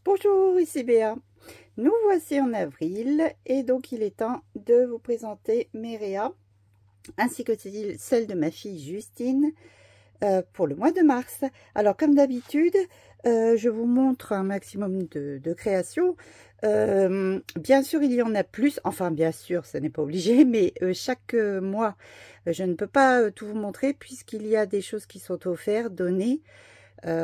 Bonjour, ici Béa. Nous voici en avril et donc il est temps de vous présenter mes réas ainsi que celle de ma fille Justine pour le mois de mars. Alors comme d'habitude, je vous montre un maximum de créations. Bien sûr, il y en a plus. Enfin, bien sûr, ce n'est pas obligé, mais chaque mois, je ne peux pas tout vous montrer puisqu'il y a des choses qui sont offertes, données.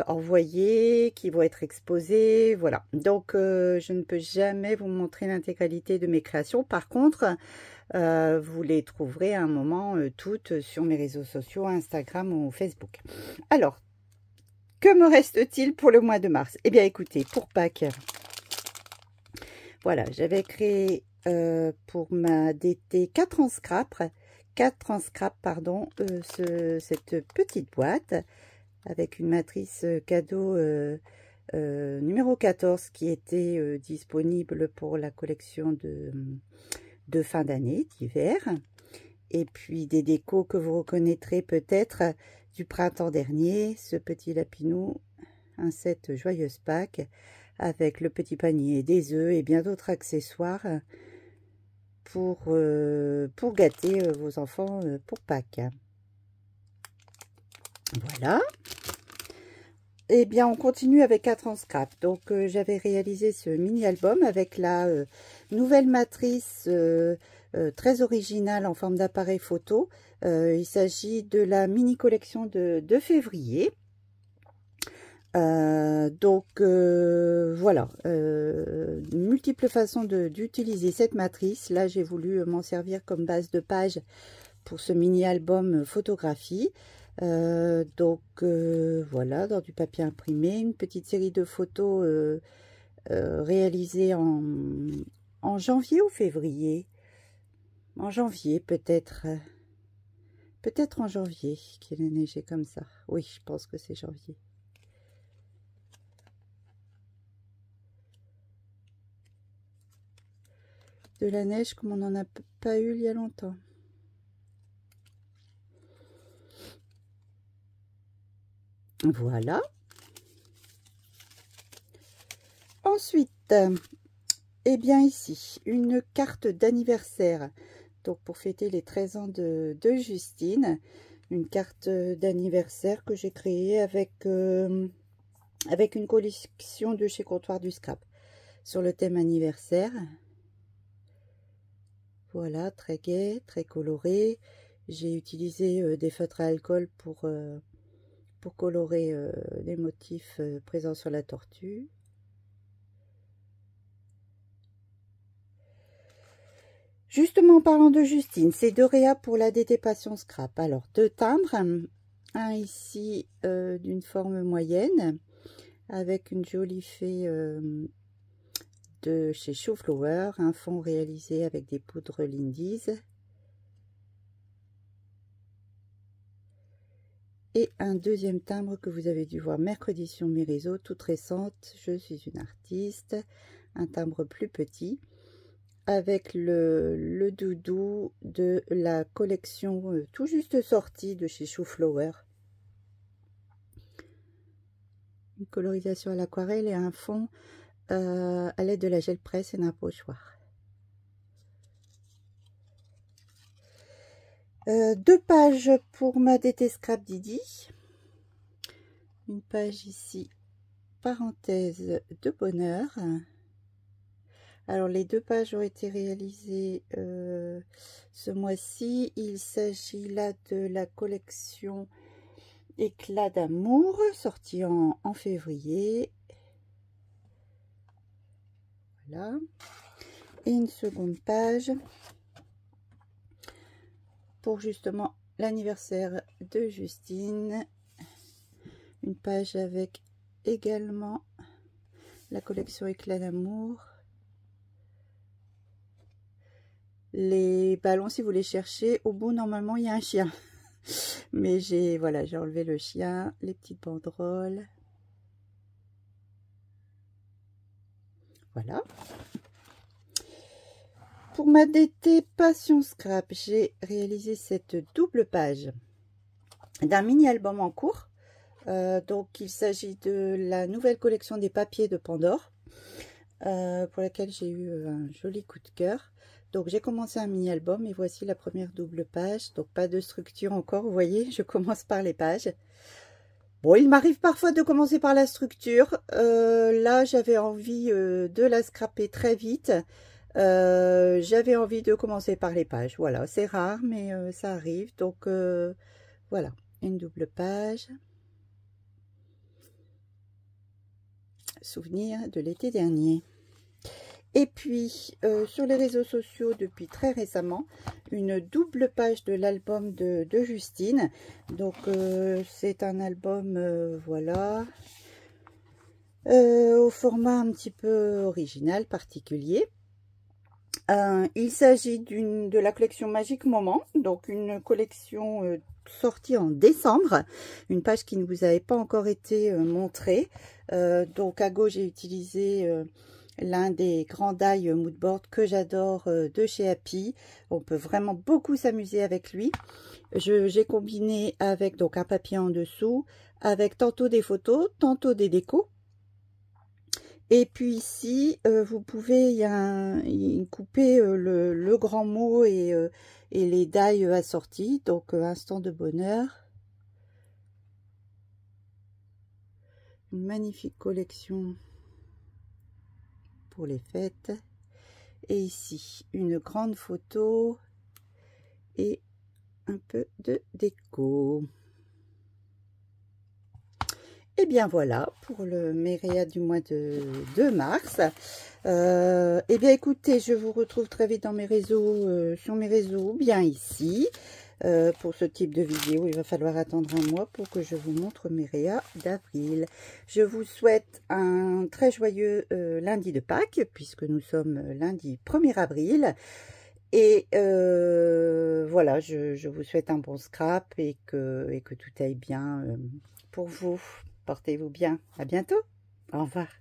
Envoyés, qui vont être exposés, voilà. Donc, je ne peux jamais vous montrer l'intégralité de mes créations. Par contre, vous les trouverez à un moment toutes sur mes réseaux sociaux, Instagram ou Facebook. Alors, que me reste-t-il pour le mois de mars? Eh bien, écoutez, pour Pâques, voilà, j'avais créé pour ma DT 4 en scrap, pardon, cette petite boîte avec une matrice cadeau numéro 14 qui était disponible pour la collection de fin d'année, d'hiver. Et puis des décos que vous reconnaîtrez peut-être du printemps dernier, ce petit lapinou, un set Joyeuse Pâques avec le petit panier, des œufs et bien d'autres accessoires pour gâter vos enfants pour Pâques. Voilà. Eh bien, on continue avec 4 en scrap. Donc, j'avais réalisé ce mini-album avec la nouvelle matrice très originale en forme d'appareil photo. Il s'agit de la mini-collection de février. Voilà, multiples façons d'utiliser cette matrice. Là, j'ai voulu m'en servir comme base de page pour ce mini-album photographie. Voilà, dans du papier imprimé, une petite série de photos réalisées en janvier ou février. En janvier, peut-être en janvier qu'il a neigé comme ça. Oui, je pense que c'est janvier. De la neige comme on n'en a pas eu il y a longtemps. Voilà. Ensuite, eh bien ici, une carte d'anniversaire. Donc pour fêter les 13 ans de Justine, une carte d'anniversaire que j'ai créée avec une collection de chez Comptoir du Scrap sur le thème anniversaire. Voilà, très gai, très coloré. J'ai utilisé des feutres à alcool pour colorer les motifs présents sur la tortue. Justement, en parlant de Justine, c'est deux réas pour la DT Passion Scrap. Alors, deux timbres, un ici d'une forme moyenne, avec une jolie fée de chez Showflower, un fond réalisé avec des poudres Lindy's. Et un deuxième timbre que vous avez dû voir mercredi sur mes réseaux, toute récente, je suis une artiste, un timbre plus petit, avec le doudou de la collection tout juste sortie de chez Showflower. Une colorisation à l'aquarelle et un fond à l'aide de la gel presse et d'un pochoir. Deux pages pour ma DT Scrap Didi. Une page ici, parenthèse de bonheur. Alors, les deux pages ont été réalisées ce mois-ci. Il s'agit là de la collection Éclat d'amour, sortie en février. Voilà. Et une seconde page pour justement l'anniversaire de Justine. Une page avec également la collection Éclat d'amour. Les ballons, si vous les cherchez, au bout, normalement, il y a un chien. Mais j'ai enlevé le chien, les petites banderoles. Voilà. Pour ma DT Passion Scrap, j'ai réalisé cette double page d'un mini-album en cours. Donc, il s'agit de la nouvelle collection des papiers de Pandore. pour laquelle j'ai eu un joli coup de cœur. Donc j'ai commencé un mini-album et voici la première double page. Donc pas de structure encore, vous voyez, je commence par les pages. Bon, il m'arrive parfois de commencer par la structure. Là, j'avais envie de la scraper très vite. J'avais envie de commencer par les pages. Voilà, c'est rare, mais ça arrive. Donc voilà, une double page. Souvenir de l'été dernier. Et puis, sur les réseaux sociaux, depuis très récemment, une double page de l'album de Justine. Donc, c'est un album, voilà, au format un petit peu original, particulier. Il s'agit de la collection Magique Moment, donc une collection sortie en décembre, une page qui ne vous avait pas encore été montrée. Donc, à gauche, j'ai utilisé... l'un des grands die moodboard que j'adore de chez Happy. On peut vraiment beaucoup s'amuser avec lui. J'ai combiné avec donc un papier en dessous, avec tantôt des photos, tantôt des décos. Et puis ici, vous pouvez couper le grand mot et les die assortis. Donc, instant de bonheur. Une magnifique collection pour les fêtes. Et ici, une grande photo et un peu de déco. Et bien voilà pour le Méréa du mois de mars. Et bien écoutez, je vous retrouve très vite dans mes réseaux, sur mes réseaux, bien ici. Pour ce type de vidéo, il va falloir attendre un mois pour que je vous montre Méréa d'avril. Je vous souhaite un très joyeux lundi de Pâques, puisque nous sommes lundi 1er avril. Et voilà, je vous souhaite un bon scrap et que tout aille bien pour vous. Portez-vous bien. À bientôt. Au revoir.